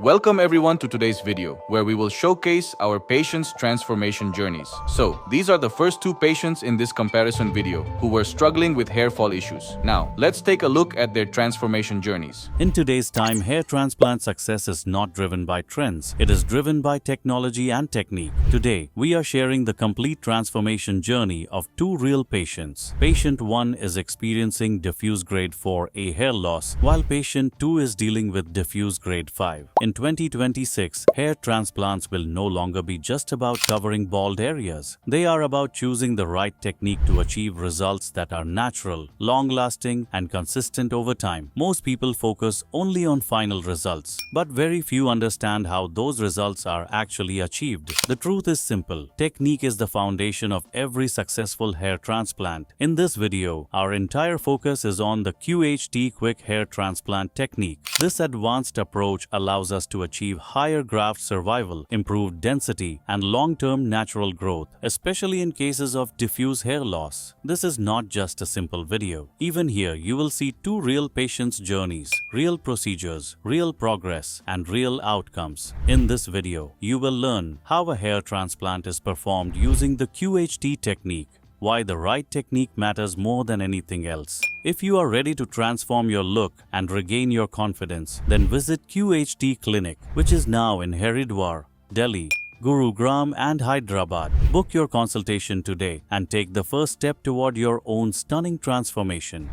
Welcome everyone to today's video, where we will showcase our patients' transformation journeys. So, these are the first two patients in this comparison video who were struggling with hair fall issues. Now, let's take a look at their transformation journeys. In today's time, hair transplant success is not driven by trends. It is driven by technology and technique. Today, we are sharing the complete transformation journey of two real patients. Patient 1 is experiencing diffuse grade 4A hair loss, while patient 2 is dealing with diffuse grade 5. In 2026, hair transplants will no longer be just about covering bald areas. They are about choosing the right technique to achieve results that are natural, long-lasting, and consistent over time. Most people focus only on final results, but very few understand how those results are actually achieved. The truth is simple. Technique is the foundation of every successful hair transplant. In this video, our entire focus is on the QHT Quick Hair Transplant technique. This advanced approach allows us to achieve higher graft survival, improved density, and long-term natural growth, especially in cases of diffuse hair loss. This is not just a simple video. Even here, you will see two real patients' journeys, real procedures, real progress, and real outcomes. In this video, you will learn how a hair transplant is performed using the QHT technique, why the right technique matters more than anything else. If you are ready to transform your look and regain your confidence, then visit QHT Clinic, which is now in Haridwar, Delhi, Gurugram and Hyderabad. Book your consultation today and take the first step toward your own stunning transformation.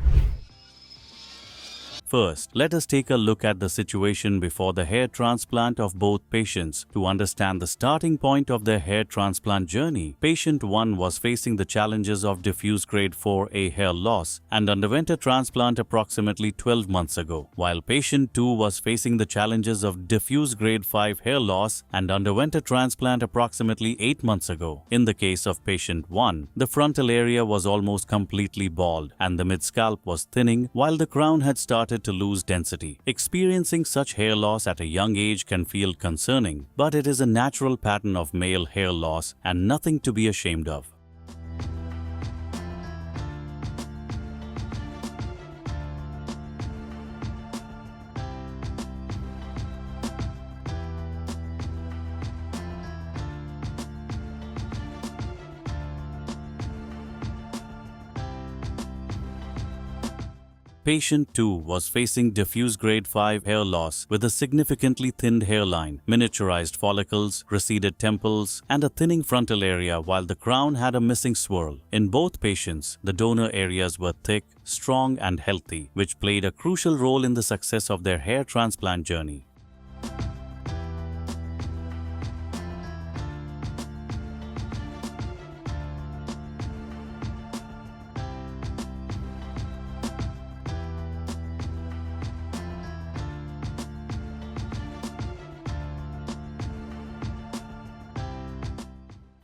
First, let us take a look at the situation before the hair transplant of both patients to understand the starting point of their hair transplant journey. Patient 1 was facing the challenges of diffuse grade 4A hair loss and underwent a transplant approximately 12 months ago, while patient 2 was facing the challenges of diffuse grade 5 hair loss and underwent a transplant approximately 8 months ago. In the case of patient 1, the frontal area was almost completely bald and the mid-scalp was thinning while the crown had started to lose density. Experiencing such hair loss at a young age can feel concerning, but it is a natural pattern of male hair loss and nothing to be ashamed of. Patient 2 was facing diffuse grade 5 hair loss with a significantly thinned hairline, miniaturized follicles, receded temples, and a thinning frontal area while the crown had a missing swirl. In both patients, the donor areas were thick, strong, and healthy, which played a crucial role in the success of their hair transplant journey.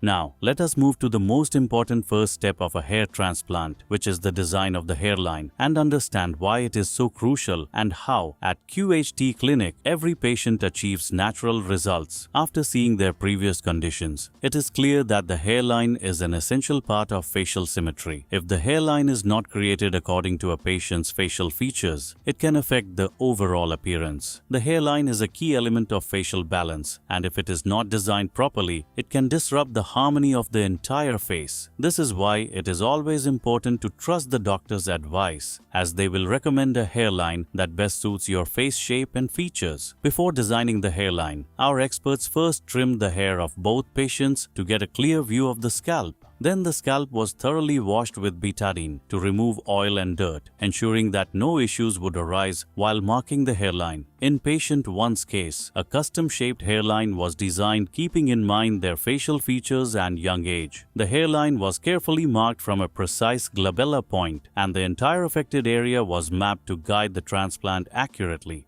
Now, let us move to the most important first step of a hair transplant, which is the design of the hairline, and understand why it is so crucial and how, at QHT Clinic, every patient achieves natural results after seeing their previous conditions. It is clear that the hairline is an essential part of facial symmetry. If the hairline is not created according to a patient's facial features, it can affect the overall appearance. The hairline is a key element of facial balance, and if it is not designed properly, it can disrupt the harmony of the entire face. This is why it is always important to trust the doctor's advice, as they will recommend a hairline that best suits your face shape and features. Before designing the hairline, our experts first trimmed the hair of both patients to get a clear view of the scalp. Then the scalp was thoroughly washed with betadine to remove oil and dirt, ensuring that no issues would arise while marking the hairline. In patient 1's case, a custom-shaped hairline was designed keeping in mind their facial features and young age. The hairline was carefully marked from a precise glabella point, and the entire affected area was mapped to guide the transplant accurately.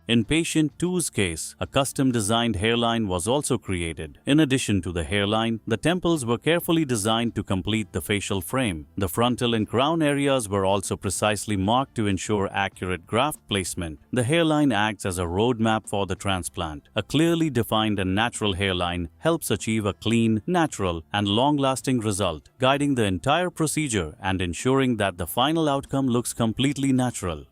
In patient 2's case, a custom-designed hairline was also created. In addition to the hairline, the temples were carefully designed to complete the facial frame. The frontal and crown areas were also precisely marked to ensure accurate graft placement. The hairline acts as a roadmap for the transplant. A clearly defined and natural hairline helps achieve a clean, natural, and long-lasting result, guiding the entire procedure and ensuring that the final outcome looks completely natural.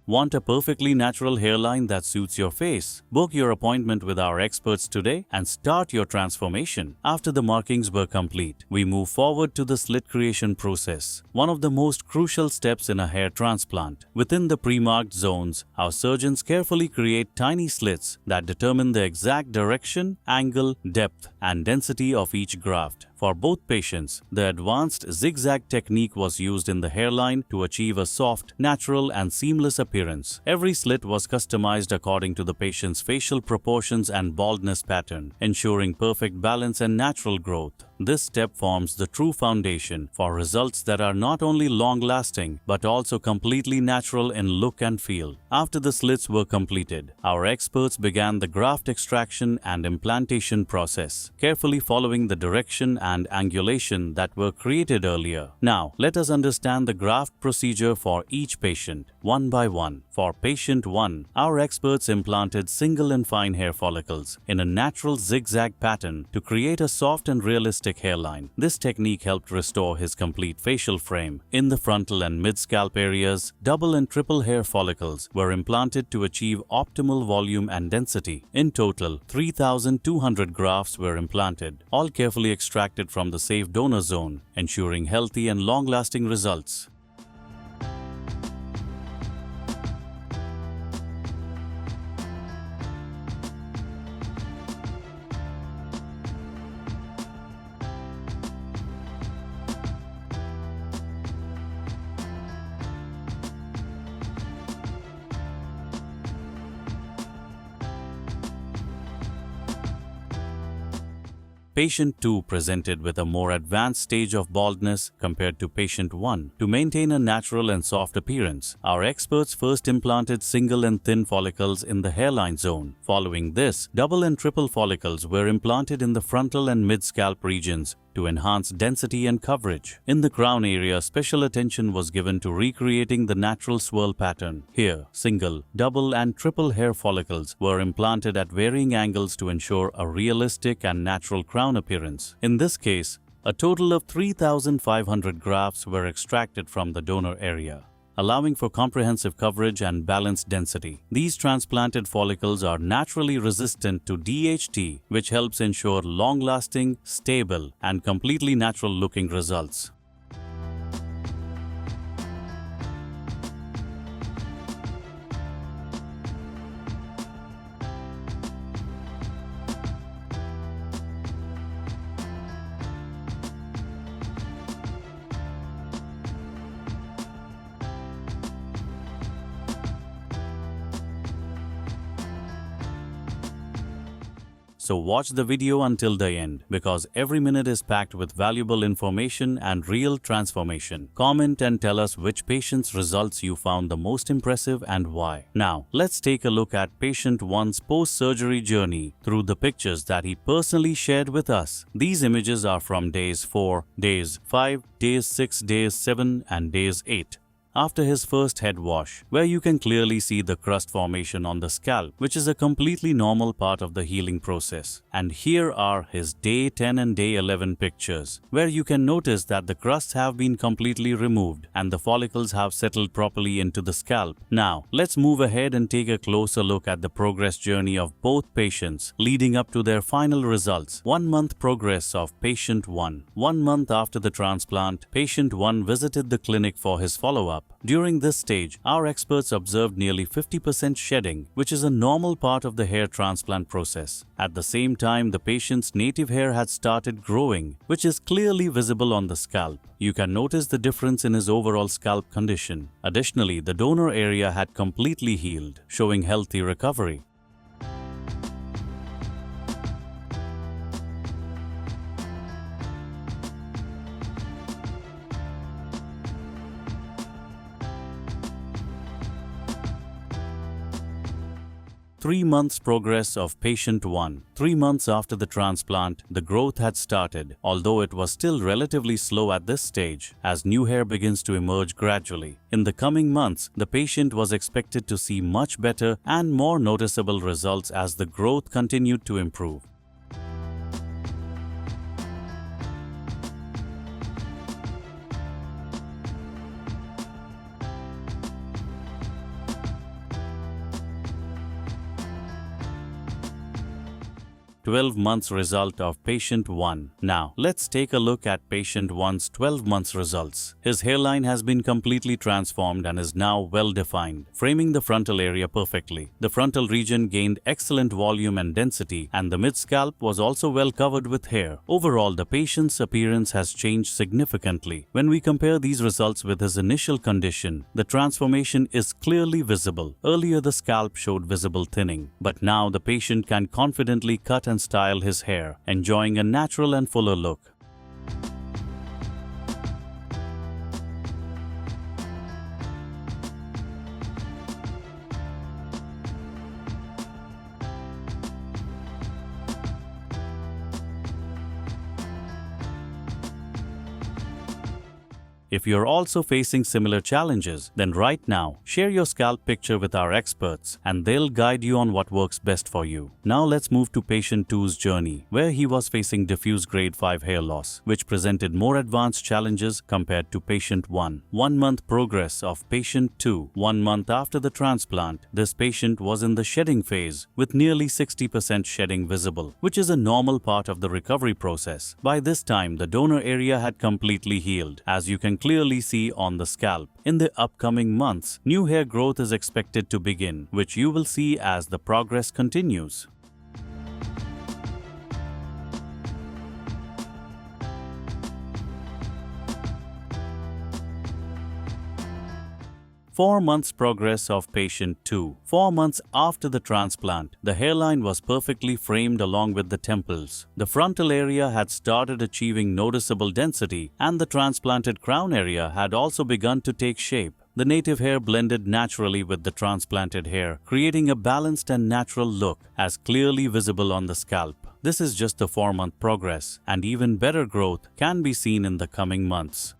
Want a perfectly natural hairline that suits your face? Book your appointment with our experts today and start your transformation. After the markings were complete, we move forward to the slit creation process, one of the most crucial steps in a hair transplant. Within the pre-marked zones, our surgeons carefully create tiny slits that determine the exact direction, angle, depth, and density of each graft. For both patients, the advanced zigzag technique was used in the hairline to achieve a soft, natural, and seamless appearance. Every slit was customized according to the patient's facial proportions and baldness pattern, ensuring perfect balance and natural growth. This step forms the true foundation for results that are not only long-lasting but also completely natural in look and feel. After the slits were completed, our experts began the graft extraction and implantation process, carefully following the direction and angulation that were created earlier. Now, let us understand the graft procedure for each patient, one by one. For patient 1, our experts implanted single and fine hair follicles in a natural zigzag pattern to create a soft and realistic hairline. This technique helped restore his complete facial frame. In the frontal and mid-scalp areas, double and triple hair follicles were implanted to achieve optimal volume and density. In total, 3,200 grafts were implanted, all carefully extracted from the safe donor zone, ensuring healthy and long-lasting results. Patient 2 presented with a more advanced stage of baldness compared to patient 1. To maintain a natural and soft appearance, our experts first implanted single and thin follicles in the hairline zone. Following this, double and triple follicles were implanted in the frontal and mid-scalp regions to enhance density and coverage. In the crown area, special attention was given to recreating the natural swirl pattern. Here, single, double, and triple hair follicles were implanted at varying angles to ensure a realistic and natural crown appearance. In this case, a total of 3,500 grafts were extracted from the donor area, allowing for comprehensive coverage and balanced density. These transplanted follicles are naturally resistant to DHT, which helps ensure long-lasting, stable, and completely natural-looking results. So watch the video until the end, because every minute is packed with valuable information and real transformation. Comment and tell us which patient's results you found the most impressive and why. Now, let's take a look at patient 1's post-surgery journey through the pictures that he personally shared with us. These images are from days 4, days 5, days 6, days 7, and days 8. After his first head wash, where you can clearly see the crust formation on the scalp, which is a completely normal part of the healing process. And here are his day 10 and day 11 pictures, where you can notice that the crusts have been completely removed and the follicles have settled properly into the scalp. Now, let's move ahead and take a closer look at the progress journey of both patients, leading up to their final results. 1 month progress of patient 1. 1 month after the transplant, patient 1 visited the clinic for his follow-up. During this stage, our experts observed nearly 50% shedding, which is a normal part of the hair transplant process. At the same time, the patient's native hair had started growing, which is clearly visible on the scalp. You can notice the difference in his overall scalp condition. Additionally, the donor area had completely healed, showing healthy recovery. Three months progress of patient 1. 3 months after the transplant, the growth had started, although it was still relatively slow at this stage, as new hair begins to emerge gradually. In the coming months, the patient was expected to see much better and more noticeable results as the growth continued to improve. "12 months result of patient 1. Now, let's take a look at patient 1's 12 months results. His hairline has been completely transformed and is now well defined, framing the frontal area perfectly. The frontal region gained excellent volume and density, and the mid-scalp was also well covered with hair. Overall, the patient's appearance has changed significantly. When we compare these results with his initial condition, the transformation is clearly visible. Earlier, the scalp showed visible thinning, but now the patient can confidently cut and style his hair, enjoying a natural and fuller look. If you're also facing similar challenges, then right now, share your scalp picture with our experts and they'll guide you on what works best for you. Now let's move to patient 2's journey, where he was facing diffuse grade 5 hair loss, which presented more advanced challenges compared to patient 1. 1 month progress of patient 2. 1 month after the transplant, this patient was in the shedding phase, with nearly 60% shedding visible, which is a normal part of the recovery process. By this time, the donor area had completely healed, as you can clearly see on the scalp. In the upcoming months, new hair growth is expected to begin, which you will see as the progress continues. 4 months progress of patient 2. 4 months after the transplant, the hairline was perfectly framed along with the temples. The frontal area had started achieving noticeable density, and the transplanted crown area had also begun to take shape. The native hair blended naturally with the transplanted hair, creating a balanced and natural look, as clearly visible on the scalp. This is just the 4-month progress, and even better growth can be seen in the coming months.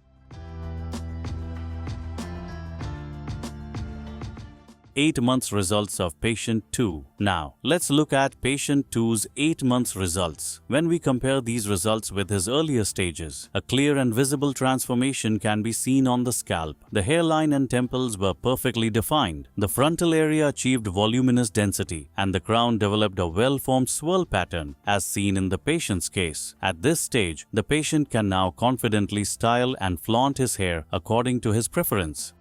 8 months results of patient 2. Now, let's look at patient 2's 8 months results. When we compare these results with his earlier stages, a clear and visible transformation can be seen on the scalp. The hairline and temples were perfectly defined. The frontal area achieved voluminous density, and the crown developed a well-formed swirl pattern, as seen in the patient's case. At this stage, the patient can now confidently style and flaunt his hair according to his preference.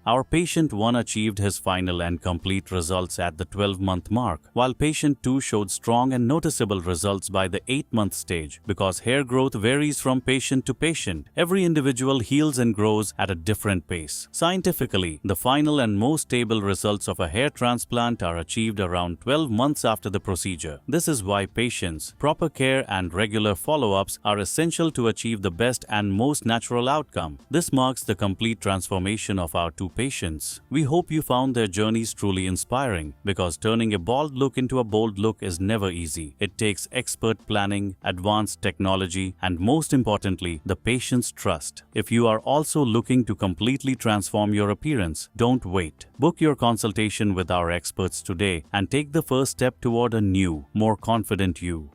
Our patient 1 achieved his final and complete results at the 12-month mark, while patient 2 showed strong and noticeable results by the 8-month stage. Because hair growth varies from patient to patient, every individual heals and grows at a different pace. Scientifically, the final and most stable results of a hair transplant are achieved around 12 months after the procedure. This is why patience, proper care, and regular follow-ups are essential to achieve the best and most natural outcome. This marks the complete transformation of our two patients. We hope you found their journeys truly inspiring, because turning a bald look into a bold look is never easy. It takes expert planning, advanced technology, and most importantly, the patient's trust. If you are also looking to completely transform your appearance, don't wait. Book your consultation with our experts today and take the first step toward a new, more confident you.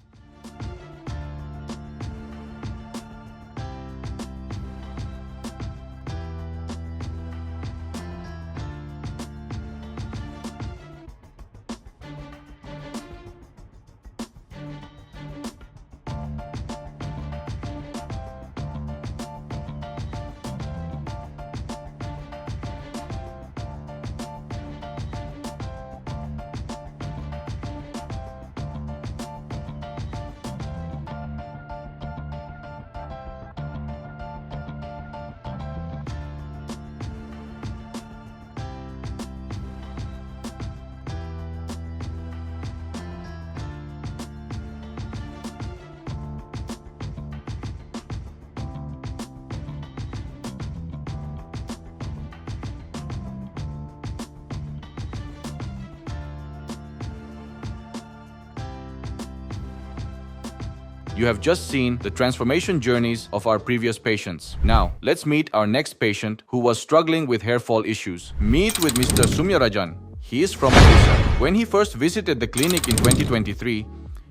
You have just seen the transformation journeys of our previous patients. Now, let's meet our next patient who was struggling with hair fall issues. Meet with Mr. Suma Rajan. He is from Odisha. When he first visited the clinic in 2023,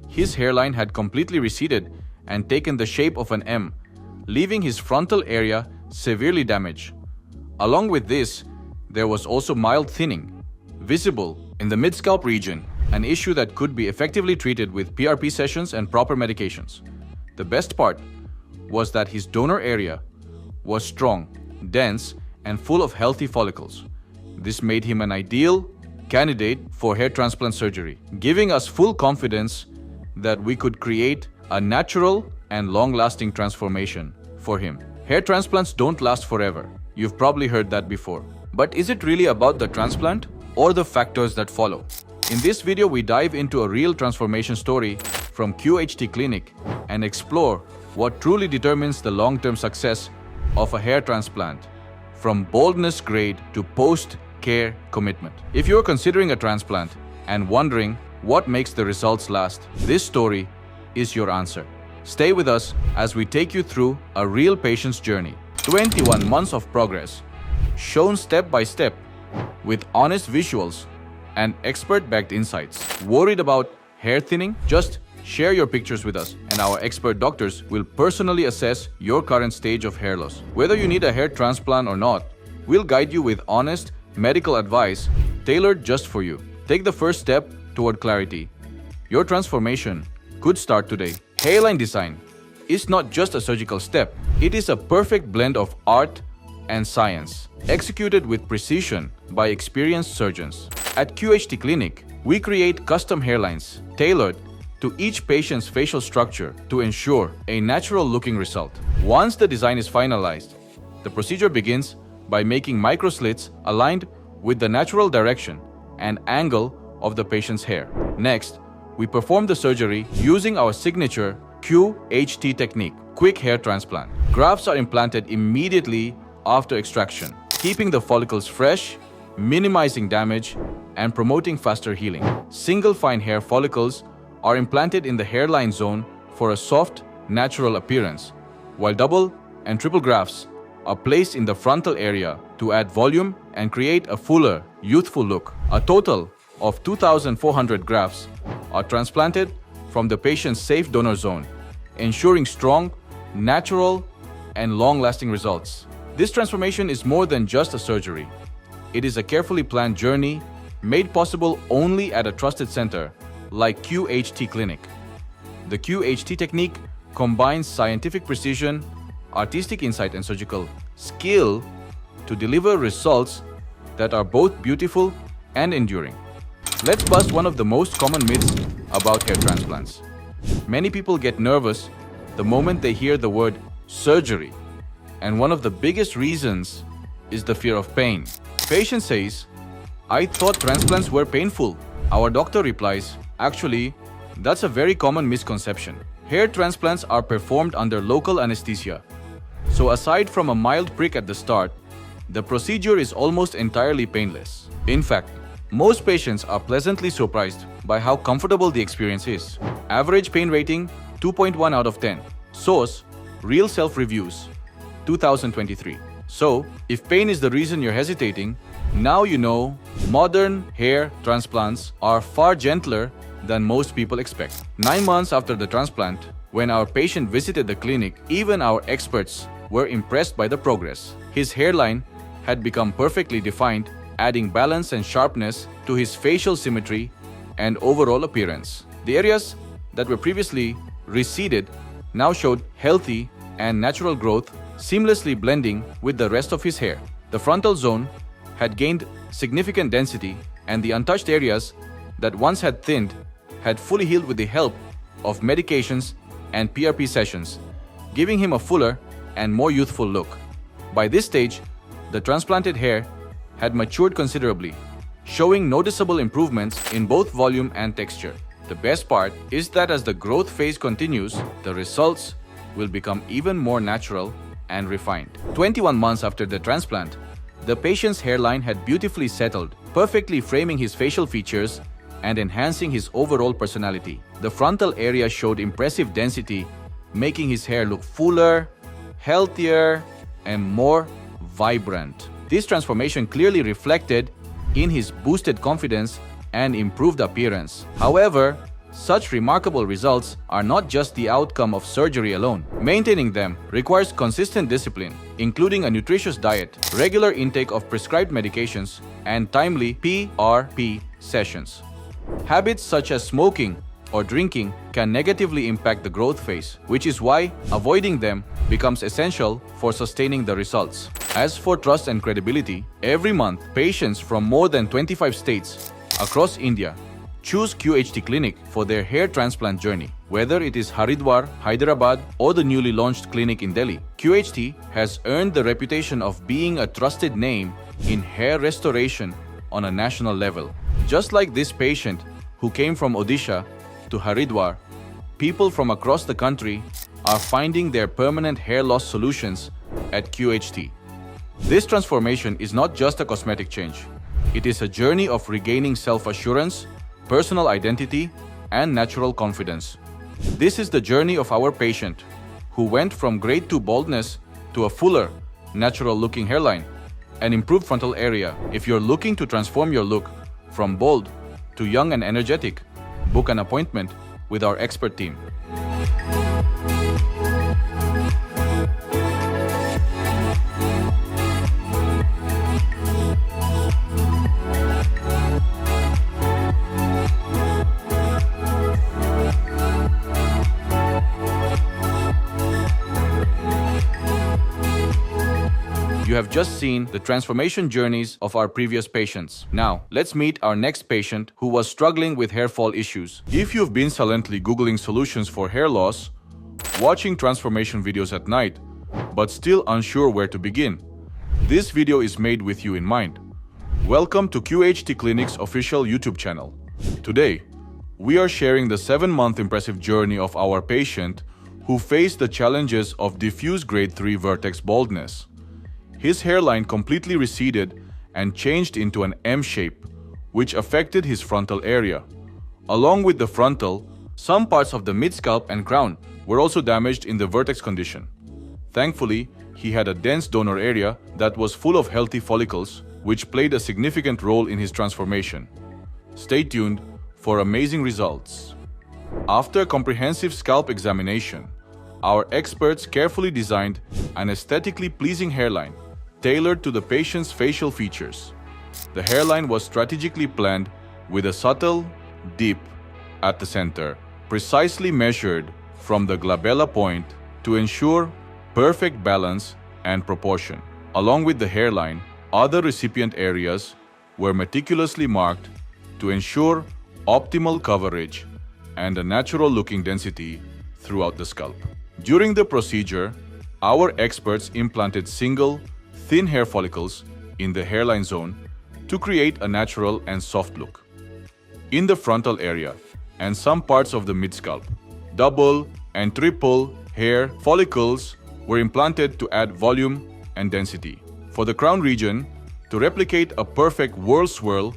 his hairline had completely receded and taken the shape of an M, leaving his frontal area severely damaged. Along with this, there was also mild thinning, visible in the mid-scalp region, an issue that could be effectively treated with PRP sessions and proper medications. The best part was that his donor area was strong, dense, and full of healthy follicles. This made him an ideal candidate for hair transplant surgery, giving us full confidence that we could create a natural and long-lasting transformation for him. Hair transplants don't last forever. You've probably heard that before. But is it really about the transplant or the factors that follow? In this video, we dive into a real transformation story from QHT Clinic and explore what truly determines the long-term success of a hair transplant, from boldness grade to post-care commitment. If you're considering a transplant and wondering what makes the results last, this story is your answer. Stay with us as we take you through a real patient's journey. 21 months of progress, shown step by step, with honest visuals and expert-backed insights. Worried about hair thinning? Just share your pictures with us and our expert doctors will personally assess your current stage of hair loss. Whether you need a hair transplant or not, we'll guide you with honest medical advice tailored just for you. Take the first step toward clarity. Your transformation could start today. Hairline design is not just a surgical step. It is a perfect blend of art and science, executed with precision by experienced surgeons. At QHT Clinic, we create custom hairlines tailored to each patient's facial structure to ensure a natural-looking result. Once the design is finalized, the procedure begins by making micro slits aligned with the natural direction and angle of the patient's hair. Next, we perform the surgery using our signature QHT Technique, quick hair transplant. Grafts are implanted immediately after extraction, keeping the follicles fresh, minimizing damage, and promoting faster healing. Single fine hair follicles are implanted in the hairline zone for a soft, natural appearance, while double and triple grafts are placed in the frontal area to add volume and create a fuller, youthful look. A total of 2,400 grafts are transplanted from the patient's safe donor zone, ensuring strong, natural, and long-lasting results. This transformation is more than just a surgery. It is a carefully planned journey made possible only at a trusted center like QHT Clinic. The QHT technique combines scientific precision, artistic insight, and surgical skill to deliver results that are both beautiful and enduring. Let's bust one of the most common myths about hair transplants. Many people get nervous the moment they hear the word surgery, and one of the biggest reasons is the fear of pain. Patient says, "I thought transplants were painful." Our doctor replies, "Actually, that's a very common misconception. Hair transplants are performed under local anesthesia. So aside from a mild prick at the start, the procedure is almost entirely painless." In fact, most patients are pleasantly surprised by how comfortable the experience is. Average pain rating 2.1 out of 10. Source: Real Self Reviews, 2023. So, if pain is the reason you're hesitating, now you know modern hair transplants are far gentler than most people expect. 9 months after the transplant, when our patient visited the clinic, even our experts were impressed by the progress. His hairline had become perfectly defined, adding balance and sharpness to his facial symmetry and overall appearance. The areas that were previously receded now showed healthy and natural growth, seamlessly blending with the rest of his hair. The frontal zone had gained significant density, and the untouched areas that once had thinned had fully healed with the help of medications and PRP sessions, giving him a fuller and more youthful look. By this stage, the transplanted hair had matured considerably, showing noticeable improvements in both volume and texture. The best part is that as the growth phase continues, the results will become even more natural and refined. 21 months after the transplant, the patient's hairline had beautifully settled, perfectly framing his facial features and enhancing his overall personality. The frontal area showed impressive density, making his hair look fuller, healthier, and more vibrant. This transformation clearly reflected in his boosted confidence and improved appearance. However, such remarkable results are not just the outcome of surgery alone. Maintaining them requires consistent discipline, including a nutritious diet, regular intake of prescribed medications, and timely PRP sessions. Habits such as smoking or drinking can negatively impact the growth phase, which is why avoiding them becomes essential for sustaining the results. As for trust and credibility, every month, patients from more than 25 states across India choose QHT Clinic for their hair transplant journey. Whether it is Haridwar, Hyderabad, or the newly launched clinic in Delhi, QHT has earned the reputation of being a trusted name in hair restoration on a national level. Just like this patient who came from Odisha to Haridwar, people from across the country are finding their permanent hair loss solutions at QHT. This transformation is not just a cosmetic change. It is a journey of regaining self-assurance, personal identity, and natural confidence. This is the journey of our patient, who went from grade 2 baldness to a fuller, natural-looking hairline and improved frontal area. If you're looking to transform your look from bold to young and energetic, book an appointment with our expert team. You have just seen the transformation journeys of our previous patients. Now, let's meet our next patient who was struggling with hair fall issues. If you've been silently Googling solutions for hair loss, watching transformation videos at night, but still unsure where to begin, this video is made with you in mind. Welcome to QHT Clinic's official YouTube channel. Today, we are sharing the 7-month impressive journey of our patient who faced the challenges of diffuse grade 3 vertex baldness. His hairline completely receded and changed into an M shape, which affected his frontal area. Along with the frontal, some parts of the mid-scalp and crown were also damaged in the vertex condition. Thankfully, he had a dense donor area that was full of healthy follicles, which played a significant role in his transformation. Stay tuned for amazing results. After a comprehensive scalp examination, our experts carefully designed an aesthetically pleasing hairline tailored to the patient's facial features. The hairline was strategically planned with a subtle dip at the center, precisely measured from the glabella point to ensure perfect balance and proportion. Along with the hairline, other recipient areas were meticulously marked to ensure optimal coverage and a natural-looking density throughout the scalp. During the procedure, our experts implanted single, thin hair follicles in the hairline zone to create a natural and soft look. In the frontal area and some parts of the mid-scalp, double and triple hair follicles were implanted to add volume and density. For the crown region, to replicate a perfect whirl swirl,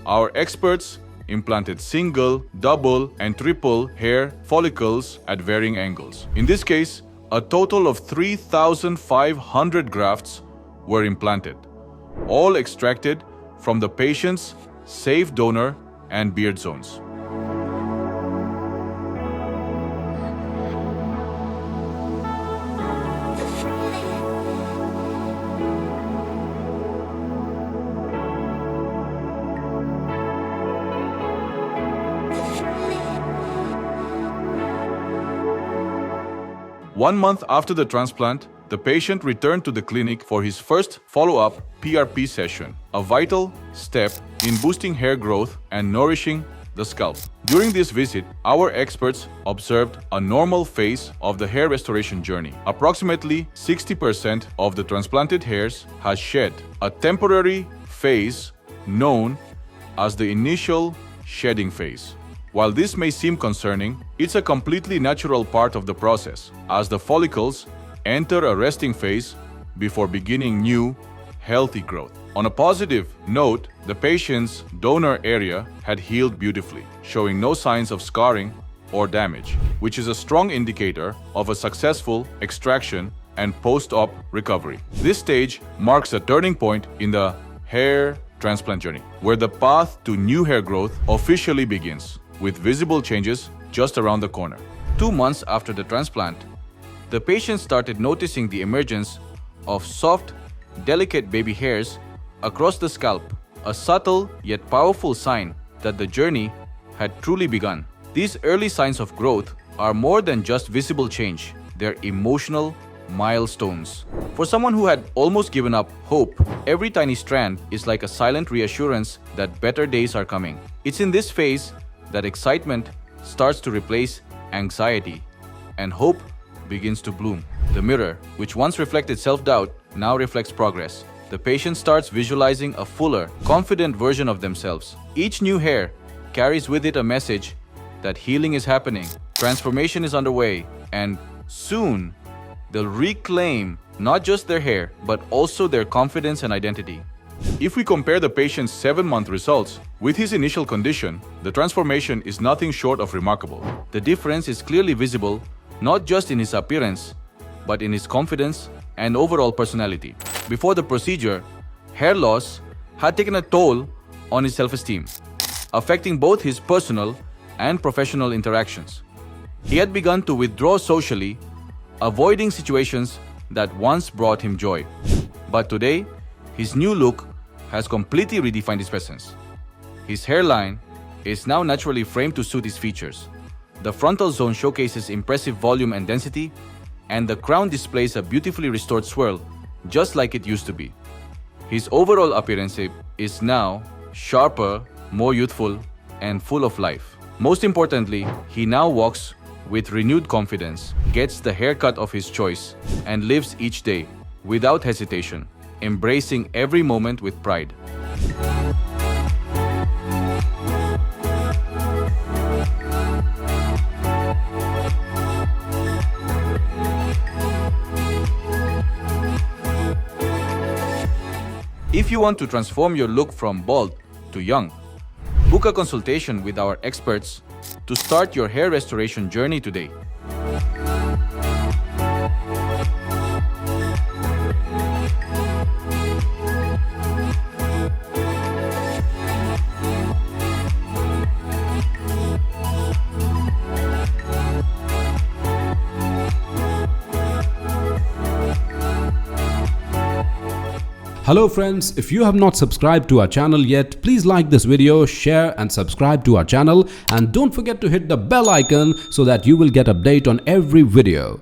our experts implanted single, double, and triple hair follicles at varying angles. In this case, a total of 3,500 grafts were implanted, all extracted from the patient's safe donor and beard zones. One month after the transplant, the patient returned to the clinic for his first follow-up PRP session, a vital step in boosting hair growth and nourishing the scalp. During this visit, our experts observed a normal phase of the hair restoration journey. Approximately 60% of the transplanted hairs has shed, a temporary phase known as the initial shedding phase. While this may seem concerning, it's a completely natural part of the process, as the follicles enter a resting phase before beginning new, healthy growth. On a positive note, the patient's donor area had healed beautifully, showing no signs of scarring or damage, which is a strong indicator of a successful extraction and post-op recovery. This stage marks a turning point in the hair transplant journey, where the path to new hair growth officially begins, with visible changes just around the corner. 2 months after the transplant, the patient started noticing the emergence of soft, delicate baby hairs across the scalp, a subtle yet powerful sign that the journey had truly begun. These early signs of growth are more than just visible change, they're emotional milestones. For someone who had almost given up hope, every tiny strand is like a silent reassurance that better days are coming. It's in this phase that excitement starts to replace anxiety and hope begins to bloom. The mirror, which once reflected self-doubt, now reflects progress. The patient starts visualizing a fuller, confident version of themselves. Each new hair carries with it a message that healing is happening, transformation is underway, and soon they'll reclaim not just their hair, but also their confidence and identity. If we compare the patient's 7-month results with his initial condition, the transformation is nothing short of remarkable. The difference is clearly visible, not just in his appearance, but in his confidence and overall personality. Before the procedure, hair loss had taken a toll on his self-esteem, affecting both his personal and professional interactions. He had begun to withdraw socially, avoiding situations that once brought him joy. But today, his new look has completely redefined his presence. His hairline is now naturally framed to suit his features. The frontal zone showcases impressive volume and density, and the crown displays a beautifully restored swirl, just like it used to be. His overall appearance is now sharper, more youthful, and full of life. Most importantly, he now walks with renewed confidence, gets the haircut of his choice, and lives each day without hesitation, embracing every moment with pride. If you want to transform your look from bald to young, book a consultation with our experts to start your hair restoration journey today. Hello friends, if you have not subscribed to our channel yet, please like this video, share and subscribe to our channel, and don't forget to hit the bell icon so that you will get update on every video.